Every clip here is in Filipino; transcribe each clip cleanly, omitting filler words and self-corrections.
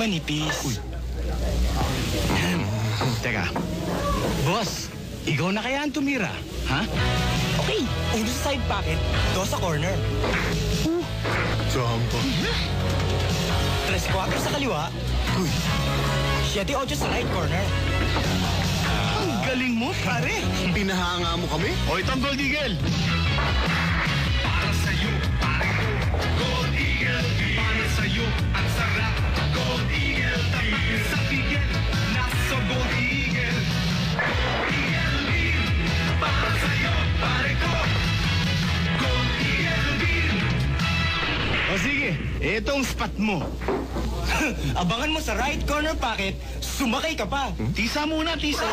manipis. Uy. Teka. Boss, ikaw na kaya ang tumira, ha? Okay, uno sa side pocket, 2 sa corner. Sampo. 3-4 sa kaliwa. Uy. 7-8 sa right corner. Ang galing mo, pare. Pinahanga mo kami? O, itong Gold Eagle. Para sa'yo, pare ko, Gold Eagle. Para sa'yo, ang sarap, Gold Eagle. Tapat sa bigel, nasa Gold Eagle. Gold Eagle Beer. Para sa'yo, pare ko, Gold Eagle Beer. O sige, itong spot mo. Abangan mo sa right corner pocket, sumakay ka pa. Tisa muna, tisa.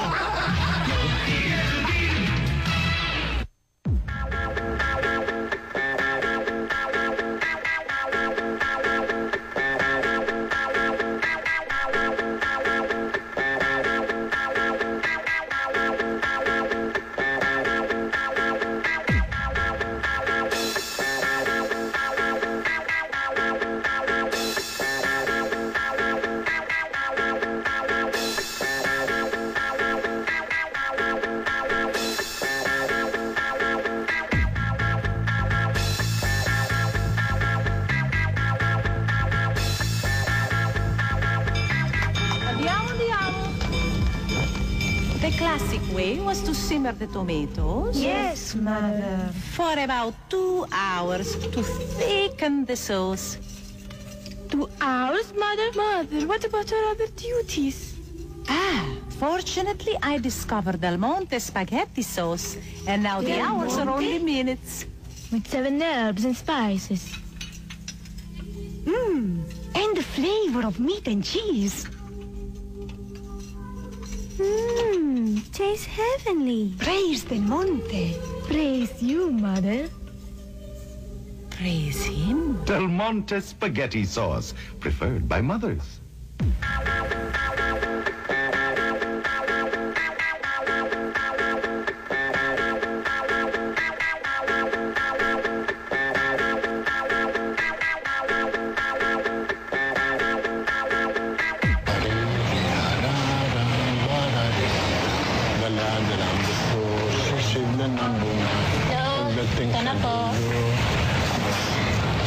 The classic way was to simmer the tomatoes. Yes, Mother. For about 2 hours to thicken the sauce. 2 hours, Mother? Mother, what about our other duties? Fortunately, I discovered Del Monte spaghetti sauce, and now the Del hours are Monte? only minutes. With 7 herbs and spices. And the flavor of meat and cheese. Tastes heavenly. Praise Del Monte. Praise you, Mother. Praise him. Del Monte spaghetti sauce, preferred by mothers.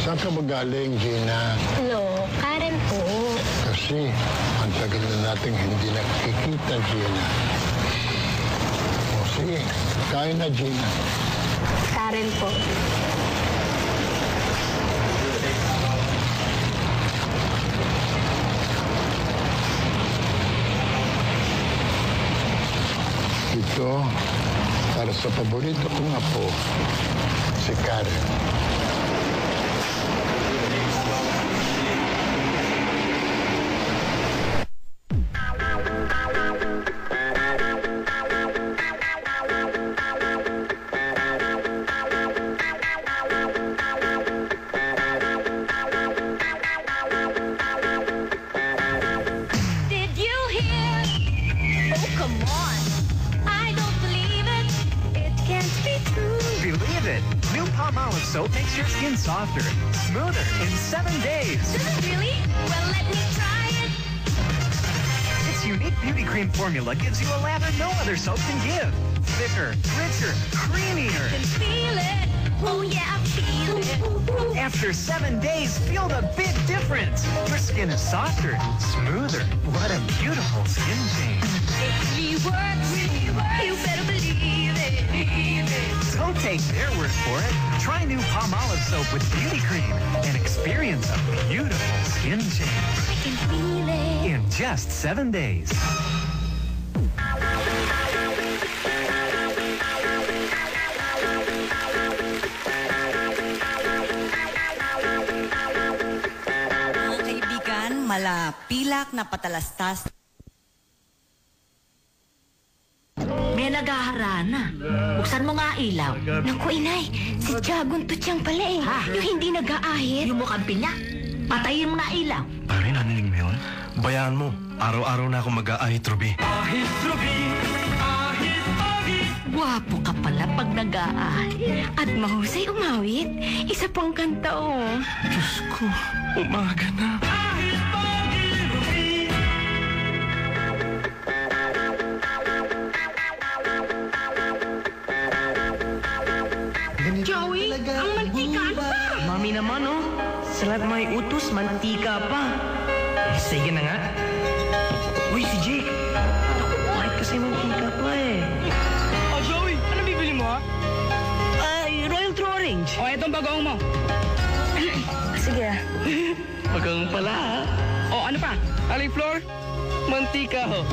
Saan ka magaling, Gina? Hello, Karen po. Kasi ang tagal na nating hindi nakikita, Gina. O sige, kain na, Gina. Karen po. Ito, para sa paborito kong apo, si Karen. Did you hear? Oh, come on. I don't believe it. It can't be true. Believe it! New Palmolive soap makes your skin softer, smoother in 7 days. Does it really? Well, let me try it. Its unique beauty cream formula gives you a lather no other soap can give. Thicker, richer, creamier. Can feel it. Oh, yeah, I feel it. After 7 days, feel the big difference. Your skin is softer, smoother. What a beautiful skin change. It really works. You better believe it. Don't take their word for it. Try new Palmolive soap with beauty cream and experience a beautiful skin change I can feel it. in just 7 days. Mga kaibigan, malapilak na patalastas. May naghaharana. Buksan mo nga ilaw. Naku, inay. Si Tiagon Tutyang pala eh. Yung hindi nag-aahit. Yung mukhang pinya. Patayin mo na ilaw. Pare, naninig mo yun? Bayaan mo. Araw-araw na ako mag-aahit, Ruby. Gwapo ka pala pag nag-aahit. At mahusay umawit. Isa pang kanta oh. Diyos ko, umaga na. Sa lahat may utos, mantika pa. Sige na nga. Uy, si Jake. Naku, bakit kasi mantika pa eh? Oh, Joey, ano bibili mo, ha? Ay, Royal True Orange. O, etong bagoong mo. Sige ah. Bagang pala ha. O, ano pa? Cauliflower? Mantika, ho.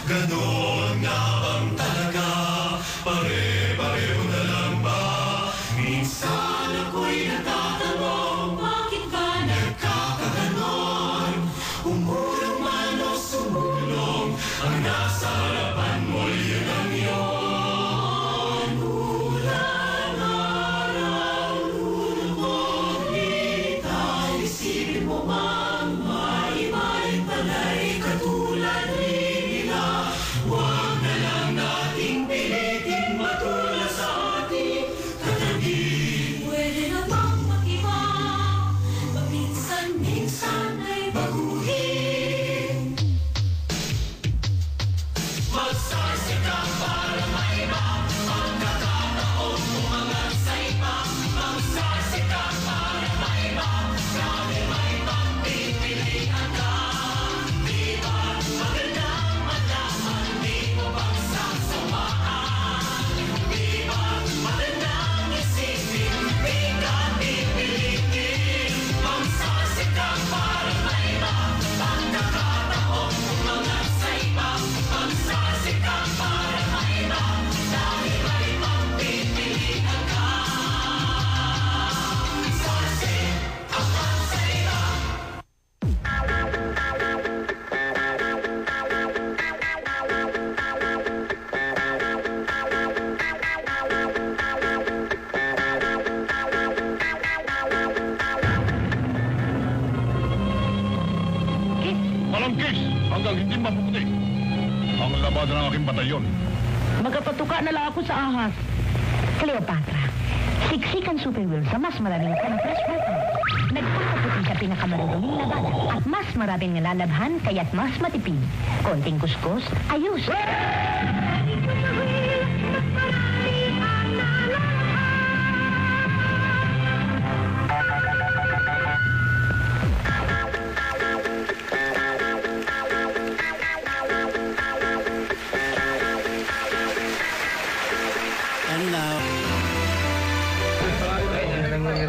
Ganon nga bang talaga? Pare-pareho na lang ba? Minsan ako'y natatanong, bakit ba nagkakaganon? Umulong man o sumulong, ang nasa harapan mo yun ang iyon. Ulan, araw, lulubog, bitaw, isipin mo mang maimayin pala'y katulad rin. Huwag na lang nating pilitin matulad sa ating katabi. Pwede namang mag-iba, paminsan-minsan ay baguhin. Magsasikap para maiba, pagkakataon umangat sa iba. Magsasikap para maiba, grabe may pagpipilian ka. Di ba magandang malaman? Hanggang hindi mapuputi ang labada ng aking batalyon. Magpapatuka na lang ako sa ahas. Cleopatra, siksikan Super Will sa mas maraming compressed weapon. Nagpapaputi sa pinakamarunong labada at mas maraming nalalabhan kaya't mas matipid. Konting kuskus, ayos.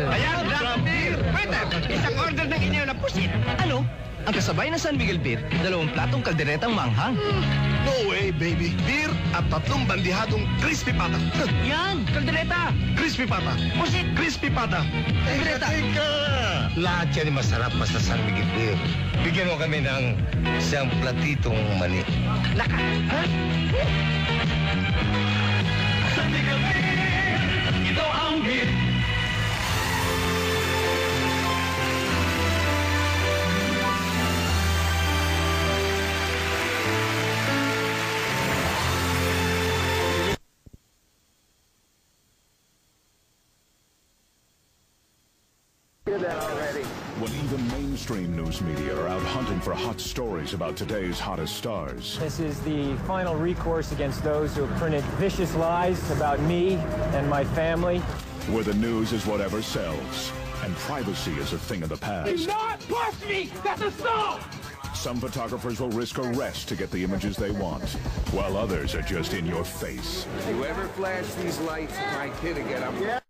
Ayan, Black Beer! Waiter, isang order ng inyo na pusit. Ano? Ang kasabay ng San Miguel Beer, 2 platong kalderetang manghang. No way, baby. Beer at 3 bandihadong crispy pata. Yan, kaldereta! Crispy pata. Pusit! Crispy pata. Kaldereta! Lahat yan masarap basta San Miguel Beer. Bigyan mo kami ng isang platitong mani. Laka! Ha? San Miguel Beer, ito ang beer. When even mainstream news media are out hunting for hot stories about today's hottest stars. This is the final recourse against those who have printed vicious lies about me and my family. Where the news is whatever sells, and privacy is a thing of the past. Do not push me! That's assault! Some photographers will risk arrest to get the images they want, while others are just in your face. Whoever flashed these lights, my kid again, I'm...